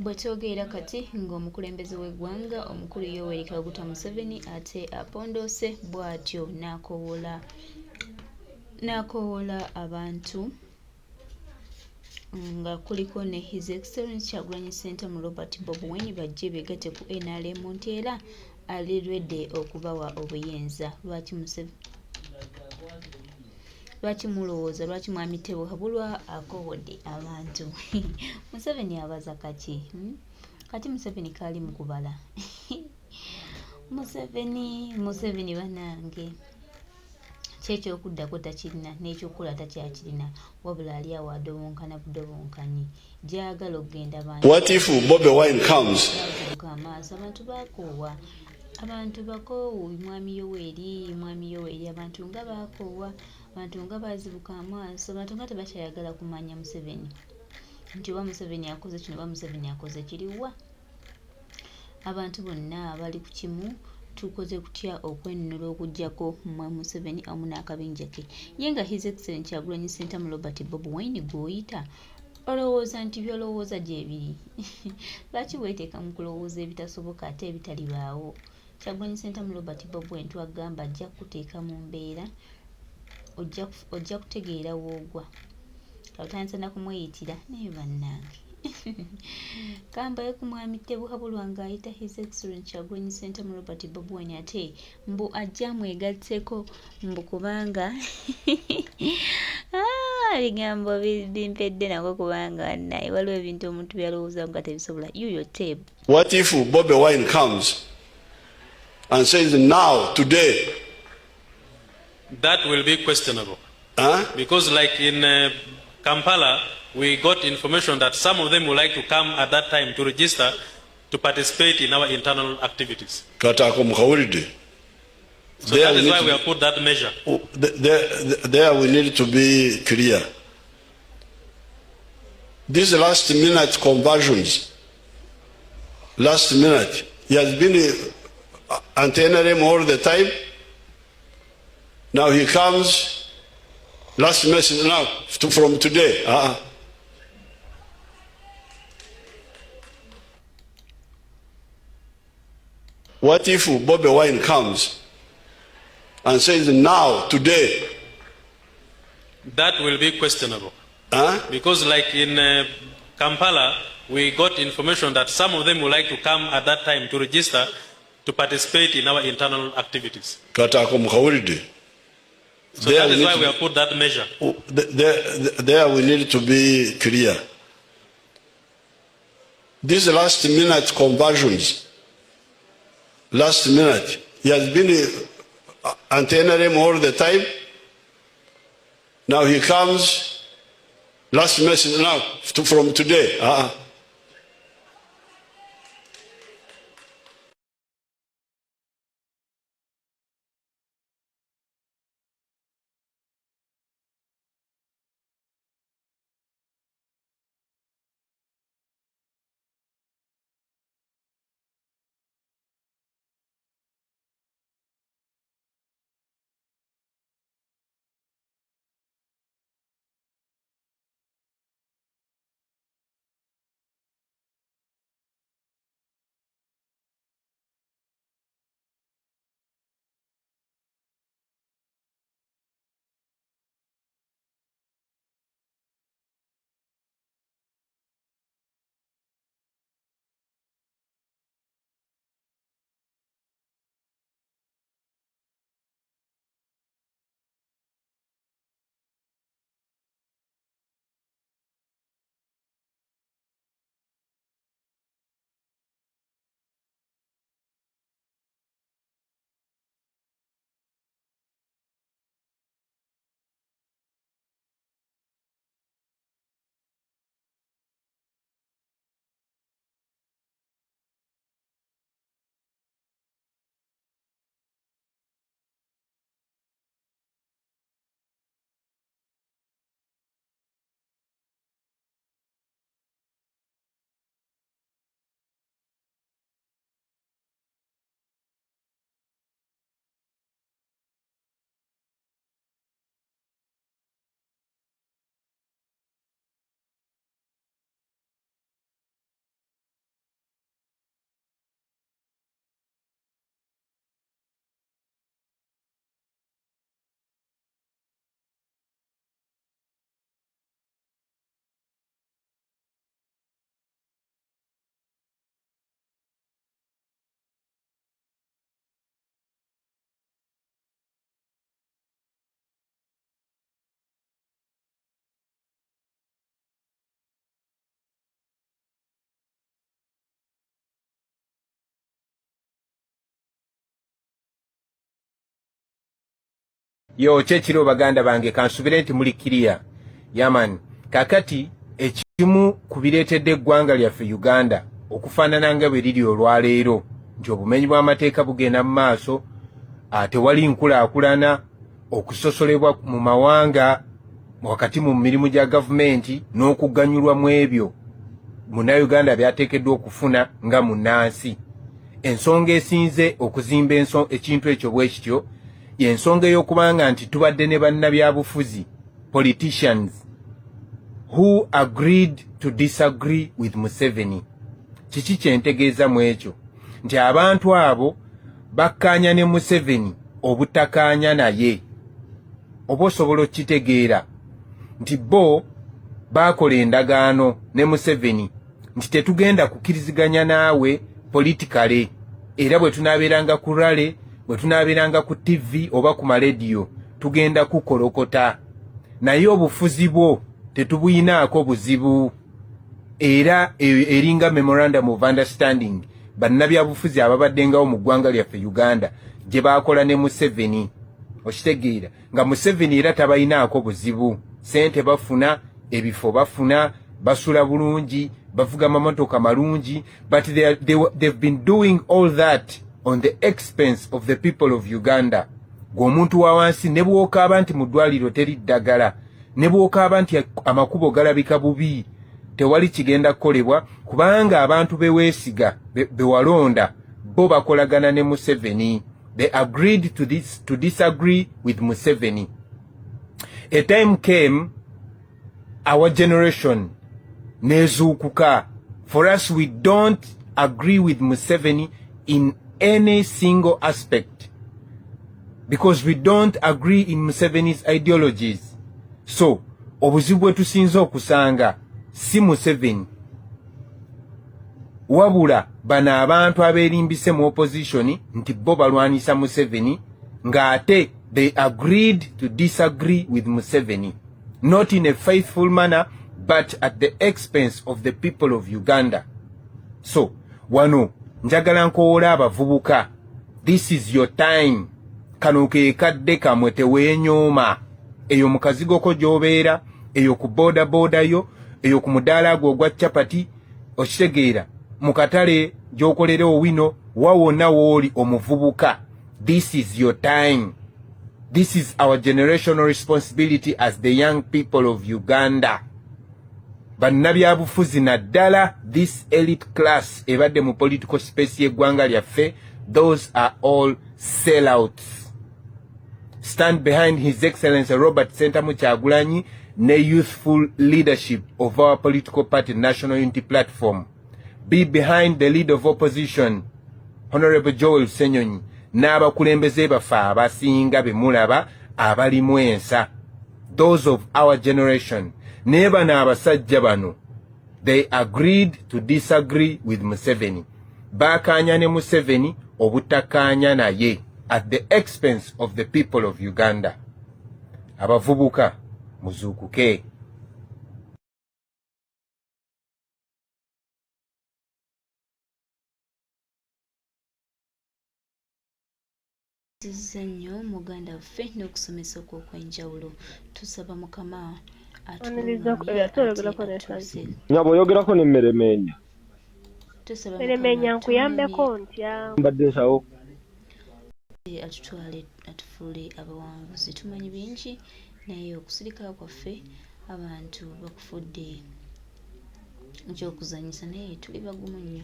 Bwetwogerera kati ng'omukulembeze w'eggwanga omukulu Yoweri Kaguta Museveni ate apondoose bw'atyo n'akowoola abantu nga kuliko ne His Excellency Kyagulanyi Ssentamu Robert Bobi Wine bajje beegatte ku NRM nti era aliredde okubawa obuyinza. Lwaki mulowooza lwaki mwami Tebwabulwa akowodde abantu? Museveni abaza kaki? Kati Museveni kaali mu kubala. Museveni banange kyekyokuddako takirina n'ekyokukola takyakirina wabula ali awo adobonkana budobonkanyi gyagala okugenda abantu. What if Bobi Wine comes? Amaaso abantu bakoowa, abantu bakoowu. Mwami Yoweri abantu nga bakoowa, abantu nga bazibuka amaaso, abantu nga tebakyayagala kumanya Museveni nti oba Museveni akoze kino oba Museveni akoze kiriwa. Abantu bonna bali ku kimu, tukoze kutya okwenunula okuggyako mwa Museveni amu n'akabinja ke. Ye nga His Excellency Kyagulanyi Ssentamu Robert Bobi Wine gw'oyita olowooza nti byolowooza gye biri. Lwaki weeteeka mu kulowooza ebitasoboka ate ebitalibaawo? Kyagulanyi Ssentamu Robert Bobi Wine twagamba ajja kuteeka mu mbeera, ojja kutegeera woogwa. Kawutandisa na kumweyitira naye bannange. Kambaye ku mwami Tebwabulwa ng'ayita His Excellency Kyagulanyi Ssentamu Robert Bobi Wine ate mbu ajja mwegatseko mbu kubanga ebigambo bimpedde nako kubanga naye waliwo ebintu omuntu byalowooza nga tebisobola. Yuyo Teb. What if Bobi Wine comes and says now, today? That will be questionable. Because like in Kampala, we got information that some of them would like to come at that time to register to participate in our internal activities. So that is why we have put that measure. There we need to be clear. These last minute conversions, last minute, he has been anti-NRM all the time. Now he comes, last message now, from today. What if Bobi Wine comes and says now, today? That will be questionable. Because like in Kampala, we got information that some of them would like to come at that time to register to participate in our internal activities. So that is why we have put that measure. There we need to be clear. These last minute conversions, last minute, he has been anti-NRM all the time. Now he comes, last message now, from today. Yo chechiro baganda bange kansubire nti muli clear yaman kakati ekimu kubiretedde eggwanga lyaffe Uganda okufaanana nga bwe liri olwaleero nti obumenyi bw'amateeka bugenda mu maaso tewali nkulaakulana okusosolebwa mu mawanga wakati mu mirimu gya gavumenti n'okuganyulwa mu ebyo Munnayuganda byateekeddwa okufuna nga munnansi. Ensonga esinze okuzimba ekintu ekyo bwe kityo y'ensonga ey'okubanga nti tubadde ne bannabyabufuzi politicians who agreed to disagree with Museveni. Kiki kyentegeeza mu ekyo nti abantu abo bakkaanya ne Museveni obutakkaanya naye. Oba osobola okitegeera nti bo baakola endagaano ne Museveni nti tetugenda kukkiriziganya naawe politikale era bwe tunaabeeranga ku rale bwe tunaabeeranga ku TV oba ku malediyo tugenda kukolokota naye obufuzi bwo tetubuyinaako buzibu era eringa memorandum of understanding bannabyabufuzi ababaddengawo mu ggwanga lyaffe Uganda gye baakola ne Museveni okitegeera nga Museveni era tabayinaako buzibu sente bafuna ebifo bafuna basula bulungi bavuga mamotoka malungi but they've been doing all that on the expense of the people of Uganda. Gwomuntu wa wansi ne bwokaaba nti mu ddwaliro teri ddagala ne bwokaaba nti amakubo galabika bubi tewali kigenda kukolebwa kubanga abantu beweesiga bewalonda bo bakolagana ne Museveni. They agreed to disagree with Museveni. A time came, our generation nezukuka. For us, we don't agree with Museveni in any single aspect because we don't agree in Museveni's ideologies. So, obuzibu bwe tusinza okusanga si Museveni wabula bano abantu abeerimbise mu opposition nti bo balwanisa Museveni ng'ate they agreed to disagree with Museveni, not in a faithful manner but at the expense of the people of Uganda. So wano njagala nkoola abavubuka, this is your time. Kano ke kadde kamwe teweenyooma eyo mu kazigoko gy'obeera eyo ku boda yo eyo ku mudaala gwo ogwa capati okitegeera mu katale gy'okolera owino wawona wooli omuvubuka. This is your time. This is our generational responsibility as the young people of Uganda. Bannabyabufuzi naddala this elite class ebadde mu political space y'eggwanga lyaffe, those are all sellouts. Stand behind His Excellency Robert Sentamu Kyagulanyi ne youthful leadership of our political party National Unity Platform. Be behind the leader of opposition Honorable Joel Senyonyi n'abakulembeze baffe abasinga be mulaba abalimu ensa, those of our generation. Ne bano abasajja bano, they agreed to disagree with Museveni. Baakaanya ne Museveni obutakkaanya naye at the expense of the people of Uganda. Abavubuka muzuukuke. Nnyo muganda waffe n'okusomesa okw'okwenjawulo. Tusaba Mukama Nyaboyogerako ne Meremenya. Meremenya nkuyambeko ntya. Mbadde nsawo. Atutwale atufuule abawanguzi. Tumanyi bingi naye okusirika kwaffe abantu bakufudde ekyokuzanyisa naye tuli bagumu nnyo.